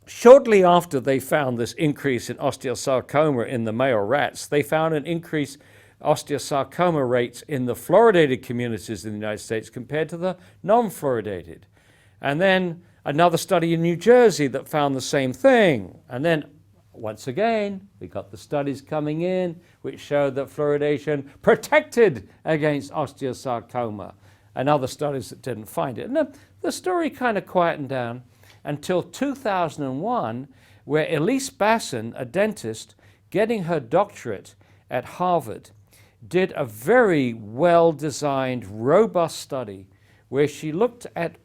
shortly after they found this increase in osteosarcoma in the male rats, they found an increase osteosarcoma rates in the fluoridated communities in the United States compared to the non-fluoridated. And then another study in New Jersey that found the same thing. And then once again, we got the studies coming in which showed that fluoridation protected against osteosarcoma, and other studies that didn't find it. And the story kind of quietened down until 2001, where Elise Basson, a dentist, getting her doctorate at Harvard, did a very well-designed, robust study where she looked at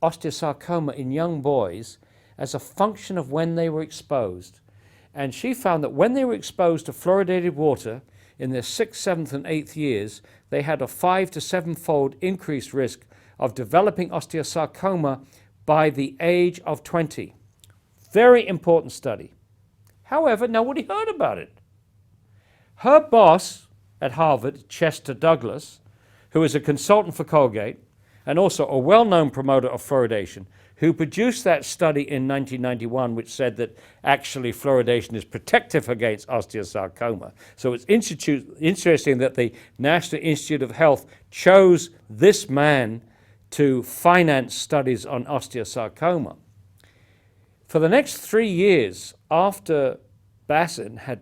osteosarcoma in young boys as a function of when they were exposed. And she found that when they were exposed to fluoridated water in their 6th, 7th, and 8th years, they had a 5 to 7-fold increased risk of developing osteosarcoma by the age of 20. Very important study. However, nobody heard about it. Her boss at Harvard, Chester Douglas, who is a consultant for Colgate and also a well-known promoter of fluoridation, who produced that study in 1991, which said that actually fluoridation is protective against osteosarcoma. So it's interesting that the National Institute of Health chose this man to finance studies on osteosarcoma. For the next 3 years after Bassin had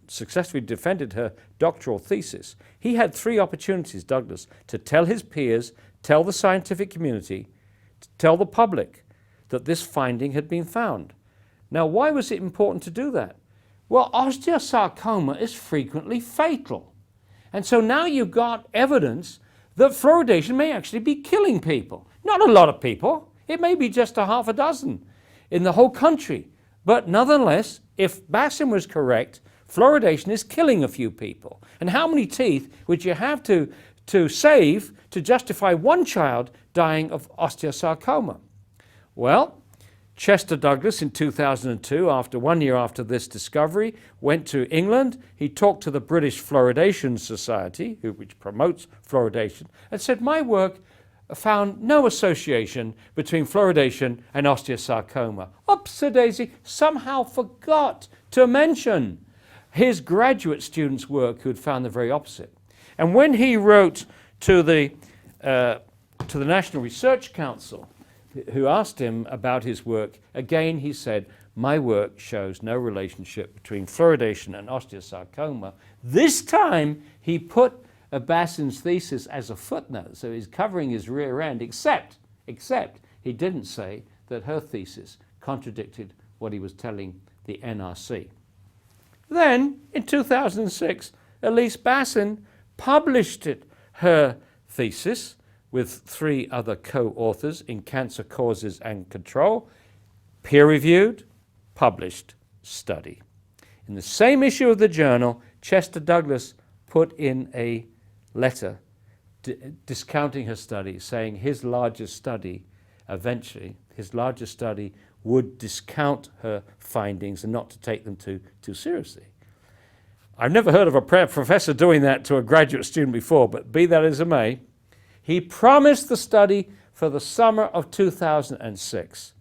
successfully defended her doctoral thesis, he had 3 opportunities, Douglas, to tell his peers, tell the scientific community, to tell the public that this finding had been found. Now, why was it important to do that? Well, osteosarcoma is frequently fatal. And so now you've got evidence that fluoridation may actually be killing people. Not a lot of people. It may be just a half a dozen in the whole country. But nonetheless, if Bassin was correct, fluoridation is killing a few people. And how many teeth would you have to save to justify one child dying of osteosarcoma? Well, Chester Douglas in 2002, after 1 year after this discovery, went to England. He talked to the British Fluoridation Society, which promotes fluoridation, and said, my work found no association between fluoridation and osteosarcoma. Oops-a-daisy, somehow forgot to mention his graduate students' work who had found the very opposite. And when he wrote to the National Research Council, who asked him about his work, again he said, my work shows no relationship between fluoridation and osteosarcoma. This time he put Bassin's thesis as a footnote, so he's covering his rear end, except he didn't say that her thesis contradicted what he was telling the NRC. Then, in 2006, Elise Bassin published her thesis with 3 other co-authors in Cancer Causes and Control, peer-reviewed, published study. In the same issue of the journal, Chester Douglas put in a letter discounting her study, saying his largest study would discount her findings and not to take them too seriously. I've never heard of a professor doing that to a graduate student before, but be that as it may, he promised the study for the summer of 2006,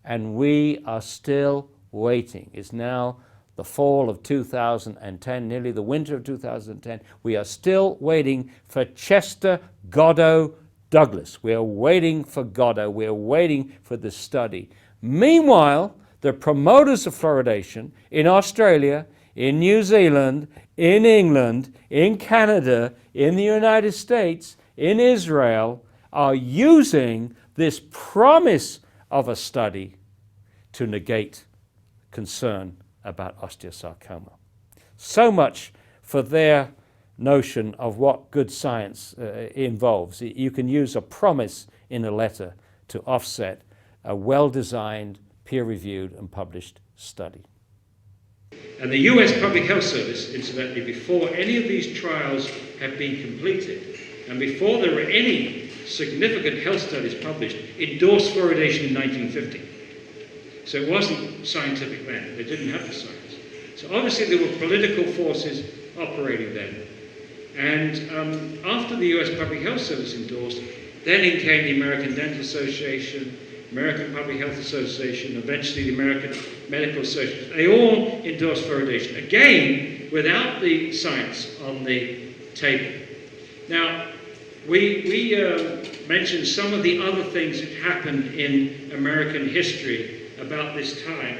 and we are still waiting. It's now the fall of 2010, nearly the winter of 2010. We are still waiting for Chester Goddo Douglas. We are waiting for Goddo. We are waiting for this study. Meanwhile, the promoters of fluoridation in Australia, in New Zealand, in England, in Canada, in the United States, in Israel, are using this promise of a study to negate concern about osteosarcoma. So much for their notion of what good science involves. You can use a promise in a letter to offset a well-designed, peer-reviewed and published study. And the US Public Health Service, incidentally, before any of these trials have been completed, and before there were any significant health studies published, endorsed fluoridation in 1950. So it wasn't scientific then. They didn't have the science. So obviously there were political forces operating then. And after the US Public Health Service endorsed, then in came the American Dental Association, American Public Health Association, eventually the American Medical Association. They all endorsed fluoridation, again, without the science on the table. Now, we mentioned some of the other things that happened in American history about this time.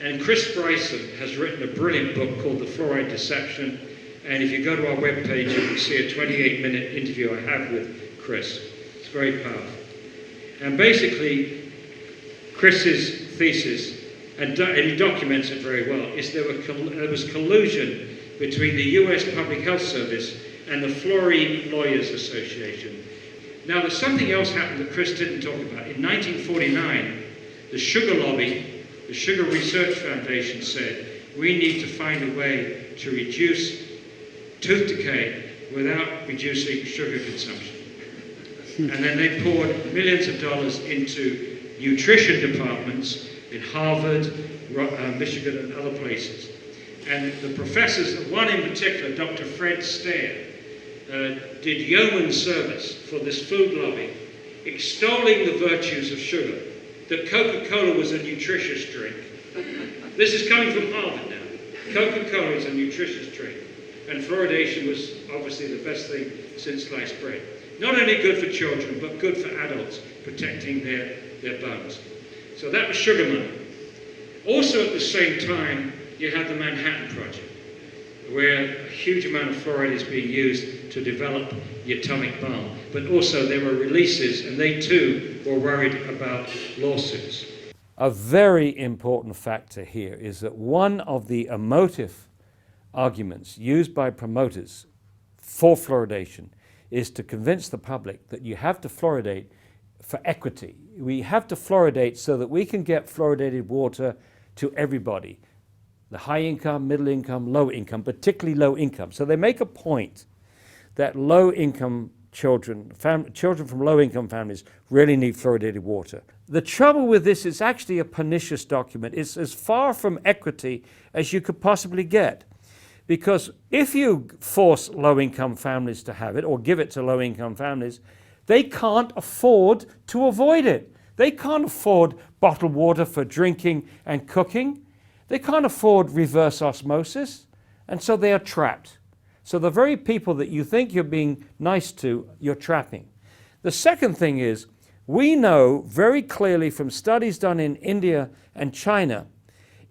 And Chris Bryson has written a brilliant book called The Fluoride Deception. And if you go to our webpage, you can see a 28-minute interview I have with Chris. It's very powerful. And basically, Chris's thesis, and he documents it very well, is there was collusion between the US Public Health Service and the Fluoride Lawyers Association. Now, there's something else happened that Chris didn't talk about. In 1949, the sugar lobby, the Sugar Research Foundation said, we need to find a way to reduce tooth decay without reducing sugar consumption. And then they poured millions of dollars into nutrition departments in Harvard, Michigan, and other places. And the professors, one in particular, Dr. Fred Stair, did yeoman service for this food lobby, extolling the virtues of sugar, that Coca-Cola was a nutritious drink. This is coming from Harvard now. Coca-Cola is a nutritious drink, and fluoridation was obviously the best thing since sliced bread. Not only good for children, but good for adults, protecting their bones. So that was sugar money. Also at the same time, you had the Manhattan Project, where a huge amount of fluoride is being used to develop the atomic bomb. But also there were releases, and they too were worried about lawsuits. A very important factor here is that one of the emotive arguments used by promoters for fluoridation is to convince the public that you have to fluoridate for equity. We have to fluoridate so that we can get fluoridated water to everybody. The high income, middle income, low income, particularly low income. So they make a point that low income children from low income families really need fluoridated water. The trouble with this is actually a pernicious document. It's as far from equity as you could possibly get. Because if you force low income families to have it or give it to low income families, they can't afford to avoid it. They can't afford bottled water for drinking and cooking. They can't afford reverse osmosis, and so they are trapped. So the very people that you think you're being nice to, you're trapping. The second thing is, we know very clearly from studies done in India and China,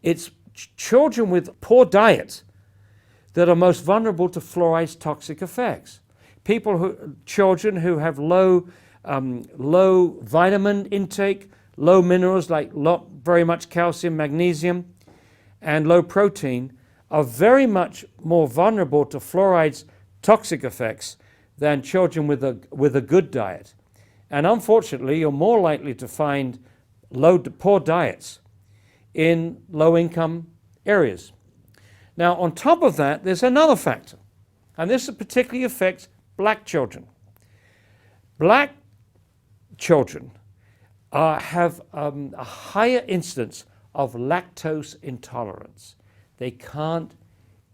it's children with poor diet that are most vulnerable to fluoride's toxic effects. Children who have low vitamin intake, low minerals like very much calcium, magnesium, and low protein are very much more vulnerable to fluoride's toxic effects than children with a good diet. And unfortunately, you're more likely to find poor diets in low-income areas. Now, on top of that, there's another factor, and this particularly affects black children. Black children have a higher incidence of lactose intolerance. They can't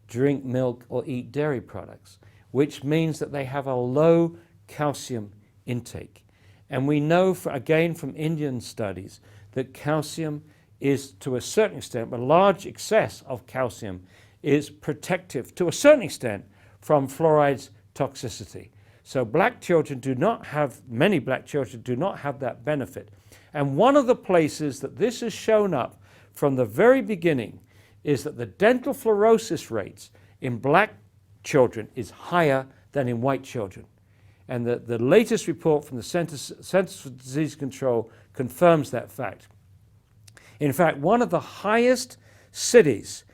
drink milk or eat dairy products, which means that they have a low calcium intake. And we know, again from Indian studies, that calcium is, to a certain extent, a large excess of calcium is protective, to a certain extent, from fluoride's toxicity. So many black children do not have that benefit. And one of the places that this has shown up from the very beginning is that the dental fluorosis rates in black children is higher than in white children. And the latest report from the Centers for Disease Control confirms that fact. In fact, one of the highest cities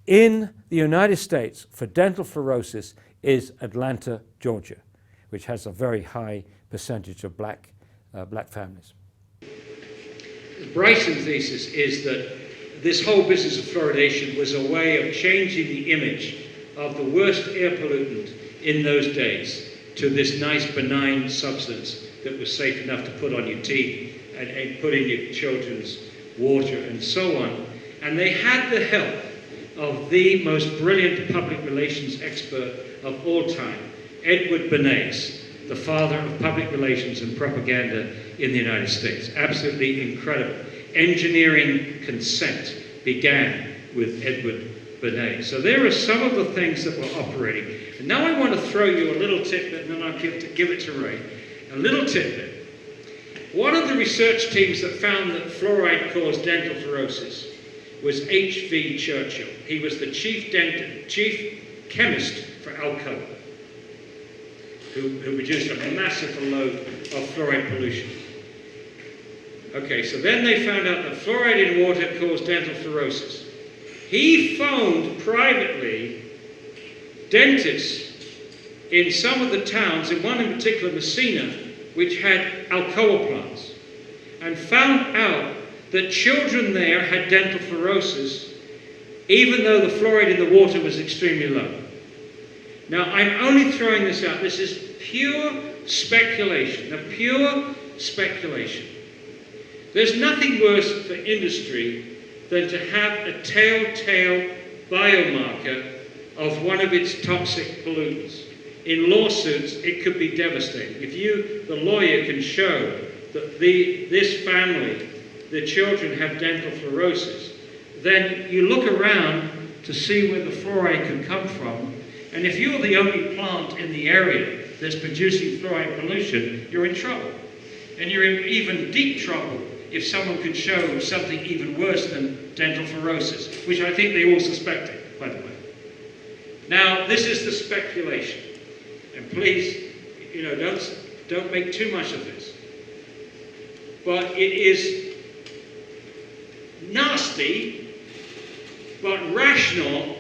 in the United States for dental fluorosis is Atlanta, Georgia, which has a very high percentage of black families. The Bryson thesis is that this whole business of fluoridation was a way of changing the image of the worst air pollutant in those days to this nice benign substance that was safe enough to put on your teeth and put in your children's water and so on. And they had the help of the most brilliant public relations expert of all time, Edward Bernays, the father of public relations and propaganda in the United States. Absolutely incredible. Engineering consent began with Edward Bernays. So there are some of the things that were operating. And now I want to throw you a little tidbit, and then I'll give it to Ray. A little tidbit. One of the research teams that found that fluoride caused dental fluorosis was H.V. Churchill. He was the chief chemist for Alcoa, who produced a massive load of fluoride pollution. Okay, so then they found out that fluoride in water caused dental fluorosis. He phoned privately dentists in some of the towns, in one in particular, Messina, which had Alcoa plants, and found out that children there had dental fluorosis, even though the fluoride in the water was extremely low. Now, I'm only throwing this out. This is pure speculation, pure speculation. There's nothing worse for industry than to have a telltale biomarker of one of its toxic pollutants. In lawsuits, it could be devastating. If you, the lawyer, can show that this family, the children have dental fluorosis, then you look around to see where the fluoride could come from, and if you're the only plant in the area that's producing fluoride pollution, you're in trouble. And you're in even deep trouble if someone could show something even worse than dental fluorosis, which I think they all suspected, by the way. Now, this is the speculation. And please, don't make too much of this. But it is nasty, but rational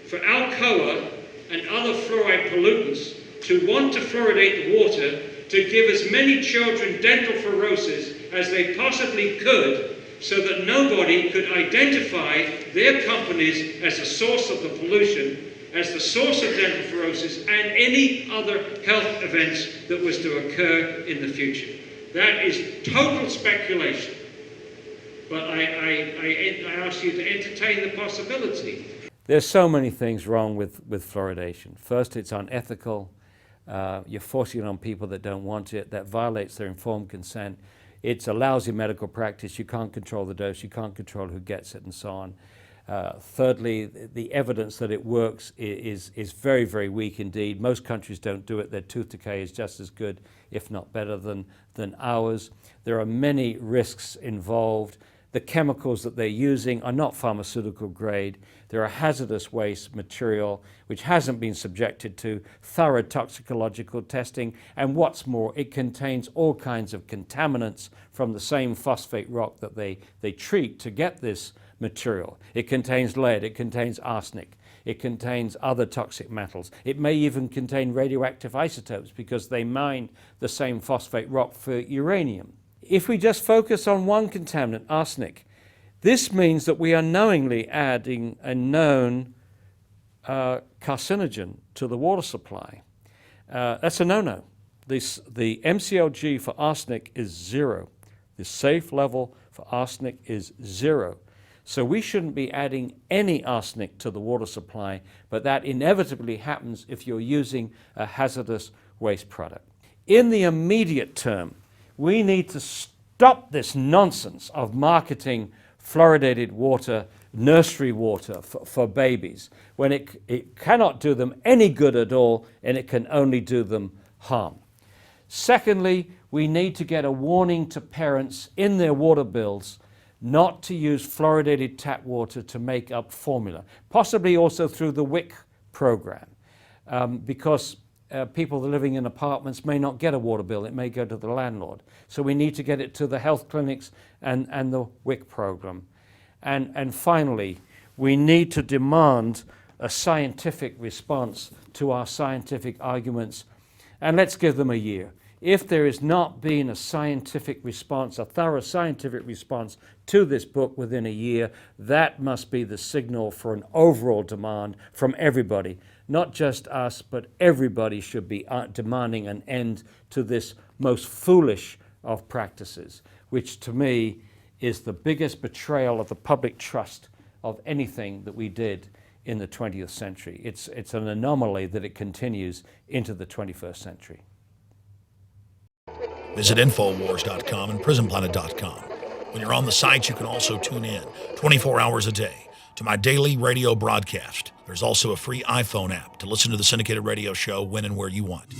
for Alcoa and other fluoride pollutants to want to fluoridate the water to give as many children dental fluorosis as they possibly could, so that nobody could identify their companies as the source of the pollution, as the source of dental fluorosis, and any other health events that was to occur in the future. That is total speculation. But I ask you to entertain the possibility. There's so many things wrong with fluoridation. First, it's unethical. You're forcing it on people that don't want it. That violates their informed consent. It's a lousy medical practice. You can't control the dose. You can't control who gets it and so on. Thirdly, the evidence that it works is very, very weak indeed. Most countries don't do it. Their tooth decay is just as good, if not better, than ours. There are many risks involved. The chemicals that they're using are not pharmaceutical grade. They're a hazardous waste material which hasn't been subjected to thorough toxicological testing. And what's more, it contains all kinds of contaminants from the same phosphate rock that they treat to get this material. It contains lead, it contains arsenic, it contains other toxic metals. It may even contain radioactive isotopes because they mine the same phosphate rock for uranium. If we just focus on one contaminant, arsenic, this means that we are knowingly adding a known carcinogen to the water supply. That's a no-no. The MCLG for arsenic is 0. The safe level for arsenic is 0. So we shouldn't be adding any arsenic to the water supply, but that inevitably happens if you're using a hazardous waste product. In the immediate term, we need to stop this nonsense of marketing fluoridated water, nursery water for babies, when it cannot do them any good at all, and it can only do them harm. Secondly, we need to get a warning to parents in their water bills not to use fluoridated tap water to make up formula, possibly also through the WIC program, because people living in apartments may not get a water bill. It may go to the landlord. So we need to get it to the health clinics and the WIC program. And finally, we need to demand a scientific response to our scientific arguments, and let's give them a year. If there is not been a scientific response, a thorough scientific response to this book within a year, that must be the signal for an overall demand from everybody. Not just us, but everybody should be demanding an end to this most foolish of practices, which to me is the biggest betrayal of the public trust of anything that we did in the 20th century. It's an anomaly that it continues into the 21st century. Visit Infowars.com and PrisonPlanet.com. When you're on the site, you can also tune in 24 hours a day to my daily radio broadcast. There's also a free iPhone app to listen to the syndicated radio show when and where you want.